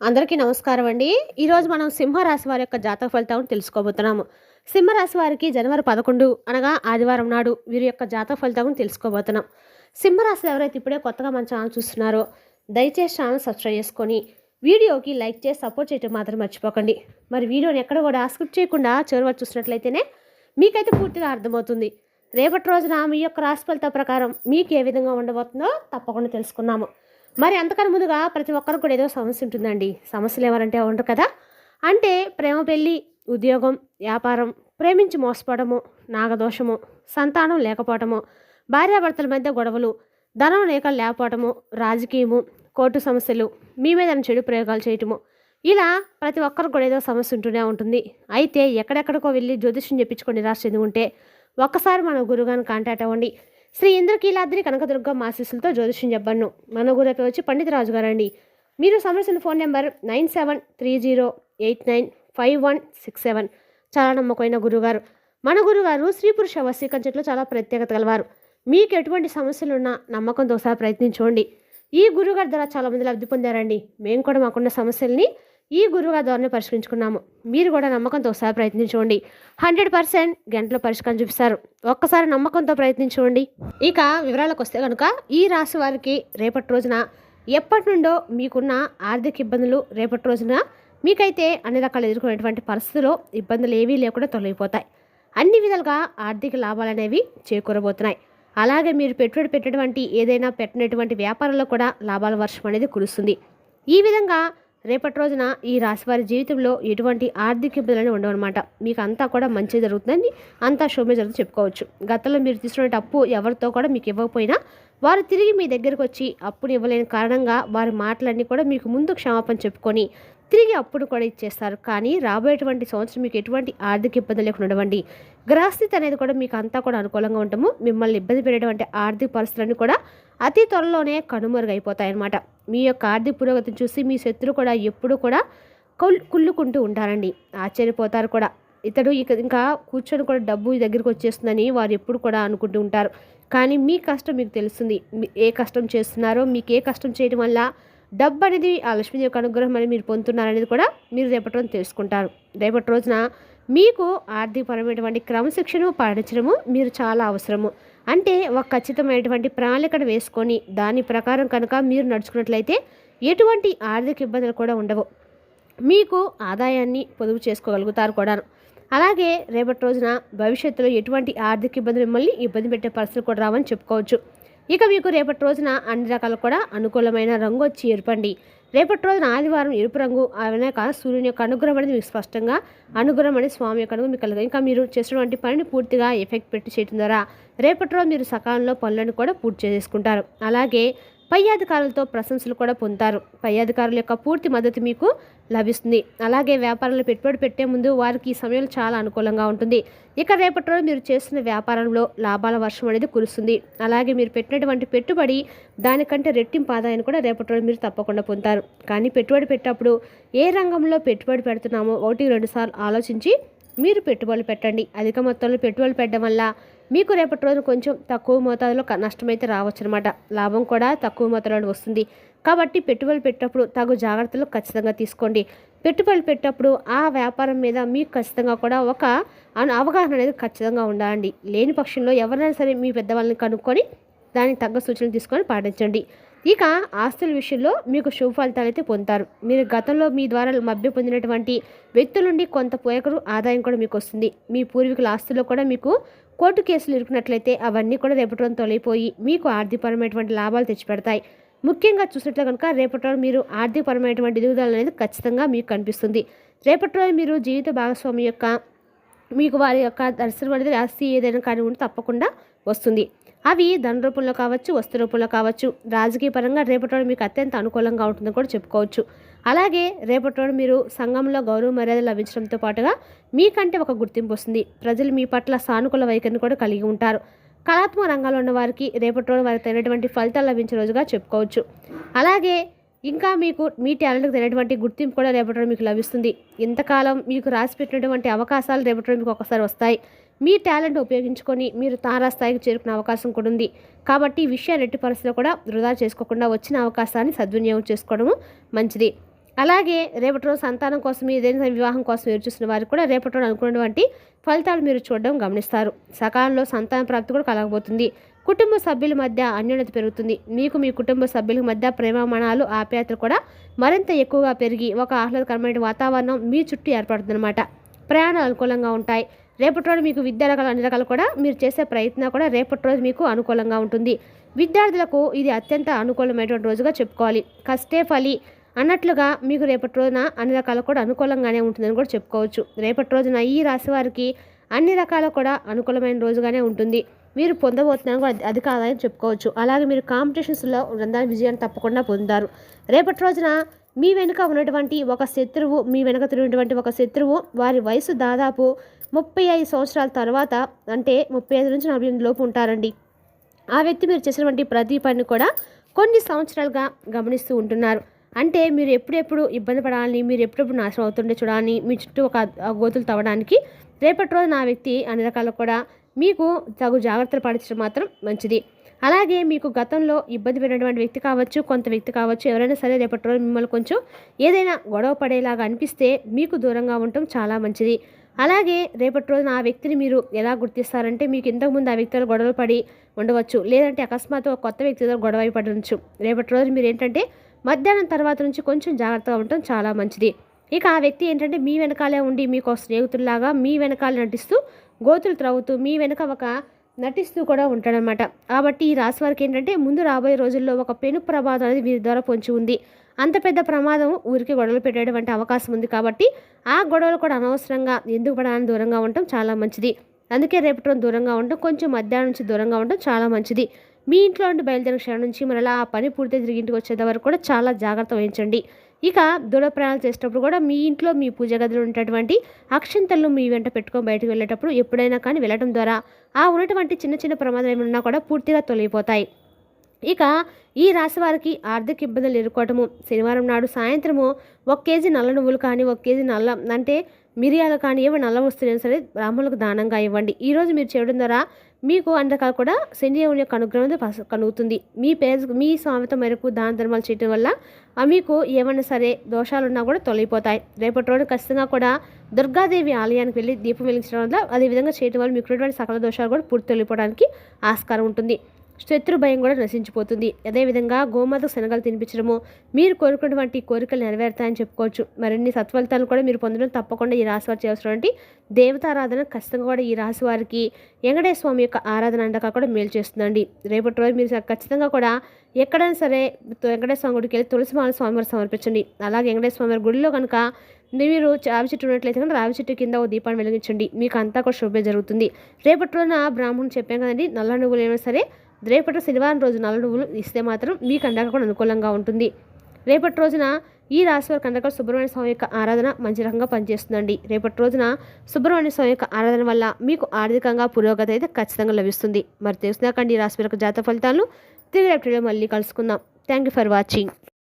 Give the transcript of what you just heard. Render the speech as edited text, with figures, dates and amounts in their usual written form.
అందరికీ నమస్కారం అండి. ఈరోజు మనం సింహరాశి వారి యొక్క జాతక ఫలితాలను తెలుసుకోబోతున్నాము. సింహరాశి వారికి జనవరి 11 అనగా ఆదివారం నాడు వీరి యొక్క జాతక ఫలితాలను తెలుసుకోబోతున్నాం. సింహరాశి ఎవరైతే ఇప్పుడే కొత్తగా మన ఛానల్ చూస్తున్నారో దయచేసి ఛానల్ సబ్స్క్రైబ్ చేసుకొని వీడియోకి లైక్ చేసి సపోర్ట్ చేయడం మాత్రం మర్చిపోకండి. మరి వీడియోని ఎక్కడ కూడా స్కిప్ చేయకుండా చివరి వరకు చూసినట్లయితేనే మీకైతే పూర్తిగా అర్థమవుతుంది. రేపటి రోజున మీ యొక్క రాశి ఫలితాల ప్రకారం మీకు ఏ విధంగా ఉండబోతుందో తప్పకుండా తెలుసుకున్నాము. మరి అంతకన్నా ముందుగా ప్రతి ఒక్కరికి కూడా ఏదో సమస్య ఉంటుందండి. సమస్యలు ఎవరంటే ఉండరు కదా. అంటే ప్రేమ, పెళ్ళి, ఉద్యోగం, వ్యాపారం, ప్రేమించి మోసపోవడము, నాగదోషము, సంతానం లేకపోవటము, భార్యాభర్తల మధ్య గొడవలు, ధనం లేకపోవటము, రాజకీయము, కోర్టు సమస్యలు, మీ మీద చెడు ప్రయోగాలు చేయటము, ఇలా ప్రతి ఒక్కరికి కూడా ఏదో సమస్య ఉంటూనే ఉంటుంది. అయితే ఎక్కడెక్కడికో వెళ్ళి జ్యోతిష్యం చెప్పించుకొని నిరాశ చెంది ఉంటే ఒక్కసారి మన గురుగారిని కాంటాక్ట్ అవ్వండి. శ్రీ ఇంద్రకీలాద్రి కనకదుర్గ ఆశీస్సులతో జ్యోతిష్యం చెప్పను. మన గురు వచ్చి పండిత రాజు గారండి. మీరు సమస్యల ఫోన్ నెంబర్ 9730895167. చాలా నమ్మకమైన గురుగారు. మన గురుగారు స్త్రీ పురుష వశీకరించట్లో చాలా ప్రత్యేకత గలవారు. మీకు ఎటువంటి సమస్యలున్నా నమ్మకంతో ఒకసారి ప్రయత్నించండి. ఈ గురుగారి ద్వారా చాలామంది లబ్ధి పొందారండి. మేము కూడా మాకున్న సమస్యల్ని ఈ గురువుగారి ద్వారానే పరిష్కరించుకున్నాము. మీరు కూడా నమ్మకంతో ఒకసారి ప్రయత్నించండి. 100% గంటలో పరిష్కారం చూపిస్తారు. ఒక్కసారి నమ్మకంతో ప్రయత్నించండి. ఇక వివరాలకు వస్తే కనుక ఈ రాశి వారికి రేపటి రోజున ఎప్పటి నుండో మీకున్న ఆర్థిక ఇబ్బందులు రేపటి రోజున మీకైతే అన్ని రకాలు ఎదుర్కొనేటువంటి పరిస్థితుల్లో ఇబ్బందులు ఏవీ లేకుండా తొలగిపోతాయి. అన్ని విధాలుగా ఆర్థిక లాభాలు అనేవి చేకూరబోతున్నాయి. అలాగే మీరు పెట్టుబడి పెట్టినటువంటి ఏదైనా పెట్టినటువంటి వ్యాపారంలో కూడా లాభాల వర్షం అనేది కురుస్తుంది. ఈ విధంగా రేపటి రోజున ఈ రాశివారి జీవితంలో ఎటువంటి ఆర్థిక ఇబ్బందులు ఉండవన్నమాట. మీకు అంతా కూడా మంచి జరుగుతుందని, అంతా శుభమే జరుగుతుంది చెప్పుకోవచ్చు. గతంలో మీరు తీసుకునే అప్పు ఎవరితో కూడా మీకు ఇవ్వకపోయినా వారు తిరిగి మీ దగ్గరకు వచ్చి అప్పును ఇవ్వలేని కారణంగా వారి మాటలన్నీ కూడా మీకు ముందు క్షమాపణ చెప్పుకొని తిరిగి అప్పుడు కూడా ఇచ్చేస్తారు. కానీ రాబోయేటువంటి సంవత్సరం మీకు ఎటువంటి ఆర్థిక ఇబ్బందులు లేకుండా ఉండవండి. గ్రహస్థితి అనేది కూడా మీకు అంతా కూడా అనుకూలంగా ఉంటాము. మిమ్మల్ని ఇబ్బంది పెట్టేటువంటి ఆర్థిక పరిస్థితులన్నీ కూడా అతి త్వరలోనే కనుమరుగైపోతాయన్నమాట. మీ యొక్క ఆర్థిక పురోగతిని చూసి మీ శత్రువు కూడా ఎప్పుడు కూడా కుళ్ళుకుంటూ ఉంటారండి. ఆశ్చర్యపోతారు కూడా. ఇతడు ఇంకా కూర్చొని కూడా డబ్బు దగ్గరికి వచ్చేస్తుందని వారు ఎప్పుడు కూడా అనుకుంటూ ఉంటారు. కానీ మీ కష్టం మీకు తెలుస్తుంది. ఏ కష్టం చేస్తున్నారో, మీకు ఏ కష్టం చేయడం వల్ల డబ్బు అనేది ఆ లక్ష్మీదేవి యొక్క అనుగ్రహం అనేది మీరు పొందుతున్నారనేది కూడా మీరు రేపటి రోజున తెలుసుకుంటారు. రేపటి రోజున మీకు ఆర్థికపరమైనటువంటి క్రమశిక్షణ పాటించడము మీరు చాలా అవసరము. అంటే ఒక ఖచ్చితమైనటువంటి ప్రణాళికను వేసుకొని దాని ప్రకారం కనుక మీరు నడుచుకున్నట్లయితే ఎటువంటి ఆర్థిక ఇబ్బందులు కూడా ఉండవు. మీకు ఆదాయాన్ని పొదుపు చేసుకోగలుగుతారు కూడా. అలాగే రేపటి రోజున భవిష్యత్తులో ఎటువంటి ఆర్థిక ఇబ్బందులు మిమ్మల్ని ఇబ్బంది పెట్టే పరిస్థితులు కూడా రావని చెప్పుకోవచ్చు. ఇక మీకు రేపటి రోజున అన్ని రకాలు కూడా అనుకూలమైన రంగు వచ్చి ఎరుపండి. రేపటి రోజున ఆదివారం ఎరుపు రంగు అనేక సూర్యుని యొక్క అనుగ్రహం అనేది మీకు స్పష్టంగా అనుగ్రహం అనేది స్వామి యొక్క అనుగ్రహం మీకు కలుగుతుంది. ఇంకా మీరు చేసినటువంటి పనిని పూర్తిగా ఎఫెక్ట్ పెట్టి చేయడం ద్వారా రేపటి రోజు మీరు సకాలంలో పనులను కూడా పూర్తి చేసుకుంటారు. అలాగే పై అధికారులతో ప్రశంసలు కూడా పొందుతారు. పై అధికారుల యొక్క పూర్తి మద్దతు మీకు లభిస్తుంది. అలాగే వ్యాపారంలో పెట్టుబడి పెట్టే ముందు వారికి ఈ సమయం చాలా అనుకూలంగా ఉంటుంది. ఇక రేపటి రోజు మీరు చేస్తున్న వ్యాపారంలో లాభాల వర్షం అనేది కురుస్తుంది. అలాగే మీరు పెట్టినటువంటి పెట్టుబడి దానికంటే రెట్టింపు ఆదాయాన్ని కూడా రేపటి రోజు మీరు తప్పకుండా పొందుతారు. కానీ పెట్టుబడి పెట్టేటప్పుడు ఏ రంగంలో పెట్టుబడి పెడుతున్నామో 1-2 సార్లు ఆలోచించి మీరు పెట్టుబడులు పెట్టండి. అధిక మొత్తంలో పెట్టుబడులు పెట్టడం వల్ల మీకు రేపటి రోజు కొంచెం తక్కువ మోతాదులో నష్టమైతే రావచ్చు అనమాట. లాభం కూడా తక్కువ మోతాదులో వస్తుంది. కాబట్టి పెట్టుబడులు పెట్టేటప్పుడు తగు జాగ్రత్తలు ఖచ్చితంగా తీసుకోండి. పెట్టుబడులు పెట్టేటప్పుడు ఆ వ్యాపారం మీద మీకు ఖచ్చితంగా కూడా ఒక అవగాహన అనేది ఖచ్చితంగా ఉండాలండి. లేని పక్షంలో ఎవరైనా సరే మీ పెద్దవాళ్ళని కనుక్కొని దానికి తగ్గ సూచనలు తీసుకొని పాటించండి. ఇక ఆస్తుల విషయంలో మీకు శుభ ఫలితాలు అయితే పొందుతారు. మీరు గతంలో మీ ద్వారా మభ్య పొందినటువంటి వ్యక్తుల నుండి కొంత పోయకరు ఆదాయం కూడా మీకు వస్తుంది. మీ పూర్వీకుల ఆస్తుల్లో కూడా మీకు కోర్టు కేసులు ఇరుకున్నట్లయితే అవన్నీ కూడా రేపటి రోజు తొలగిపోయి మీకు ఆర్థికపరమైనటువంటి లాభాలు తెచ్చిపెడతాయి. ముఖ్యంగా చూసినట్లే కనుక రేపటి రోజు మీరు ఆర్థికపరమైనటువంటి ఎదుగుదల అనేది ఖచ్చితంగా మీకు కనిపిస్తుంది. రేపటి రోజు మీరు జీవిత భాగస్వామి యొక్క మీకు వారి యొక్క దర్శనం అనేది ఆస్తి ఏదైనా కానీ ఉంటే తప్పకుండా వస్తుంది. అవి ధన రూపంలో కావచ్చు, వస్తు రూపంలో కావచ్చు. రాజకీయ పరంగా రేపటి రోజు మీకు అత్యంత అనుకూలంగా ఉంటుందని కూడా చెప్పుకోవచ్చు. అలాగే రేపటి రోజు మీరు సంఘంలో గౌరవ మర్యాదలు లభించడంతో పాటుగా మీకంటే ఒక గుర్తింపు వస్తుంది. ప్రజలు మీ పట్ల సానుకూల వైఖరిని కూడా కలిగి ఉంటారు. కళాత్మక రంగాల్లో ఉన్న వారికి రేపటి రోజు వారికి తగినటువంటి ఫలితాలు లభించే రోజుగా చెప్పుకోవచ్చు. అలాగే ఇంకా మీకు మీ టాలెంట్కి తగినటువంటి గుర్తింపు కూడా రేపటి రోజు మీకు లభిస్తుంది. ఇంతకాలం మీకు రాసి పెట్టినటువంటి అవకాశాలు రేపటి రోజు మీకు ఒకసారి వస్తాయి. మీ టాలెంట్ ఉపయోగించుకొని మీరు తారాస్థాయికి చేరుకునే అవకాశం కూడా ఉంది. కాబట్టి ఈ విషయాన్ని ఎట్టి పరిస్థితుల్లో కూడా వృధా చేసుకోకుండా వచ్చిన అవకాశాన్ని సద్వినియోగం చేసుకోవడము మంచిది. అలాగే రేపటి రోజు సంతానం కోసం ఏదైనా వివాహం కోసం ఎదురు చూసిన వారికి కూడా రేపటి రోజు అనుకున్నటువంటి ఫలితాలు మీరు చూడడం గమనిస్తారు. సకాలంలో సంతాన ప్రాప్తి కూడా కలగబోతుంది. కుటుంబ సభ్యుల మధ్య అన్యోన్యత పెరుగుతుంది. మీకు మీ కుటుంబ సభ్యుల మధ్య ప్రేమామణాలు ఆప్యాయతలు కూడా మరింత ఎక్కువగా పెరిగి ఒక ఆహ్లాదకరమైన వాతావరణం మీ చుట్టూ ఏర్పడుతుందన్నమాట. ప్రయాణాలు అనుకూలంగా ఉంటాయి. రేపటి రోజు మీకు విద్యా రకాలు అన్ని రకాలు కూడా మీరు చేసే ప్రయత్నం కూడా రేపటి రోజు మీకు అనుకూలంగా ఉంటుంది. విద్యార్థులకు ఇది అత్యంత అనుకూలమైనటువంటి రోజుగా చెప్పుకోవాలి. కష్టే ఫలి అన్నట్లుగా మీకు రేపటి రోజున అన్ని రకాలు కూడా అనుకూలంగానే ఉంటుందని కూడా చెప్పుకోవచ్చు. రేపటి రోజున ఈ రాశి వారికి అన్ని రకాలు కూడా అనుకూలమైన రోజుగానే ఉంటుంది. మీరు పొందబోతున్నారని కూడా అధిక ఆదాయం చెప్పుకోవచ్చు. అలాగే మీరు కాంపిటీషన్స్లో దాని విజయాన్ని తప్పకుండా పొందుతారు. రేపటి రోజున మీ వెనుక ఉన్నటువంటి ఒక శత్రువు, మీ వెనుక తిరిగినటువంటి ఒక శత్రువు వారి వయసు దాదాపు 35 సంవత్సరాల తర్వాత, అంటే 35 నుంచి 48 లోపు ఉంటారండి. ఆ వ్యక్తి మీరు చేసినటువంటి ప్రతి పని కూడా కొన్ని సంవత్సరాలుగా గమనిస్తూ ఉంటున్నారు. అంటే మీరు ఎప్పుడెప్పుడు ఇబ్బంది పడాలని, మీరు ఎప్పుడెప్పుడు నాశనం అవుతుండే చూడాలని, మీ చుట్టూ ఒక గోతులు తవ్వడానికి రేపటి రోజు నా వ్యక్తి అన్ని రకాలు కూడా మీకు తగు జాగ్రత్తలు పాటించడం మాత్రం మంచిది. అలాగే మీకు గతంలో ఇబ్బంది పెట్టినటువంటి వ్యక్తి కావచ్చు, కొంత వ్యక్తి కావచ్చు, ఎవరైనా సరే రేపటి రోజు మిమ్మల్ని కొంచెం ఏదైనా గొడవ పడేలాగా అనిపిస్తే మీకు దూరంగా ఉండటం చాలా మంచిది. అలాగే రేపటి రోజున ఆ వ్యక్తిని మీరు ఎలా గుర్తిస్తారంటే, మీకు ఇంతకుముందు ఆ వ్యక్తితో గొడవలు పడి ఉండవచ్చు, లేదంటే అకస్మాత్తుగా కొత్త వ్యక్తితో గొడవ పడవచ్చు. రేపటి రోజు మీరు ఏంటంటే మధ్యాహ్నం తర్వాత నుంచి కొంచెం జాగ్రత్తగా ఉండటం చాలా మంచిది. ఇక ఆ వ్యక్తి ఏంటంటే మీ వెనకాలే ఉండి మీకు స్నేహితుల్లాగా మీ వెనకాల నటిస్తూ గోతులు త్రవ్వుతూ మీ వెనక ఒక నటిస్తూ కూడా ఉంటాడనమాట. కాబట్టి ఈ రాశి వారికి ఏంటంటే ముందు రాబోయే రోజుల్లో ఒక పెను ప్రమాదం అనేది వీరి ద్వారా పొంచి ఉంది. అంత పెద్ద ప్రమాదం ఊరికి గొడవలు పెట్టేటువంటి అవకాశం ఉంది. కాబట్టి ఆ గొడవలు కూడా అనవసరంగా ఎందుకు పడాలని దూరంగా ఉండటం చాలా మంచిది. అందుకే రేపటి రోజు దూరంగా ఉండటం, కొంచెం మధ్యాహ్నం నుంచి దూరంగా ఉండటం చాలా మంచిది. మీ ఇంట్లో నుండి బయలుదేరిన క్షణం నుంచి మరలా ఆ పని పూర్తి తిరిగి ఇంటికి వచ్చేంత వరకు కూడా చాలా జాగ్రత్త వహించండి. ఇక దూర ప్రయాణాలు చేసేటప్పుడు కూడా మీ ఇంట్లో మీ పూజ గదిలో ఉన్నటువంటి అక్షంతలను మీ వెంట పెట్టుకొని బయటకు వెళ్ళేటప్పుడు ఎప్పుడైనా కానీ వెళ్ళడం ద్వారా ఆ ఉన్నటువంటి చిన్న చిన్న ప్రమాదాలు ఏమైనా కూడా పూర్తిగా తొలగిపోతాయి. ఇక ఈ రాశి వారికి ఆర్థిక ఇబ్బందులు ఎదుర్కోవటము, శనివారం నాడు సాయంత్రము 1 కేజీ నల్ల నువ్వులు కానీ, 1 కేజీ అంటే మిరియాలు కానీ, ఏవో నల్ల వస్తువులైనా సరే బ్రాహ్మణులకు దానంగా ఇవ్వండి. ఈరోజు మీరు చేయడం ద్వారా మీకు అన్ని రకాలు కూడా శని దేవుని యొక్క అనుగ్రహం కలుగుతుంది. మీ స్వామిత మేరకు దాన ధర్మాలు చేయడం వల్ల మీకు ఏమన్నా సరే దోషాలున్నా కూడా తొలగిపోతాయి. రేపటి రోజు ఖచ్చితంగా కూడా దుర్గాదేవి ఆలయానికి వెళ్ళి దీపం వెలిగించడం వల్ల, అదేవిధంగా చేయడం వల్ల మీకు ఉన్నటువంటి సకల దోషాలు కూడా పూర్తి తొలగిపోవడానికి ఆస్కారం ఉంటుంది. శత్రు భయం కూడా నశించిపోతుంది. అదేవిధంగా గోమాతకు శనగలు తినిపించడము మీరు కోరుకున్నటువంటి కోరికలు నెరవేరుతాయని చెప్పుకోవచ్చు. మరిన్ని సత్ఫలితాలు కూడా మీరు పొందడం తప్పకుండా ఈ రాశి వారు చేయాల్సినటువంటి దేవతారాధన ఖచ్చితంగా కూడా ఈ రాశి వారికి వెంకటేశ్వర స్వామి యొక్క ఆరాధన అండగా కూడా మేలు చేస్తుందండి. రేపటి రోజు మీరు ఖచ్చితంగా కూడా ఎక్కడైనా సరే వెంకటేశ్వర స్వామి గుడికి వెళ్ళి తులసి మాల స్వామివారు సమర్పించండి. అలాగే వెంకటేశ్వర స్వామి గుడిలో కనుక మీరు రావి చెట్టు ఉన్నట్లయితే కనుక రావి చెట్టు కింద ఒక దీపాన్ని వెలిగించండి. మీకు అంతా కూడా శుభ్రం జరుగుతుంది. రేపటి రోజున బ్రాహ్మణుడు చెప్పాం కదండి, నల్ల నువ్వులు ఏమైనా సరే రేపటి శనివారం రోజు నల్ల నువ్వులు ఇస్తే మాత్రం మీ కండక కూడా అనుకూలంగా ఉంటుంది. రేపటి రోజున ఈ రాశి వారి కండక సుబ్రహ్మణ్య స్వామి యొక్క ఆరాధన మంచి రకంగా పనిచేస్తుందండి. రేపటి రోజున సుబ్రహ్మణ్య స్వామి యొక్క ఆరాధన వల్ల మీకు ఆర్థికంగా పురోగతి అయితే ఖచ్చితంగా లభిస్తుంది. మరి తెలుసునాకండి ఈ రాశి వారి జాతక ఫలితాలను తిరిగి రేపటిలో మళ్ళీ కలుసుకుందాం. Thank you for watching.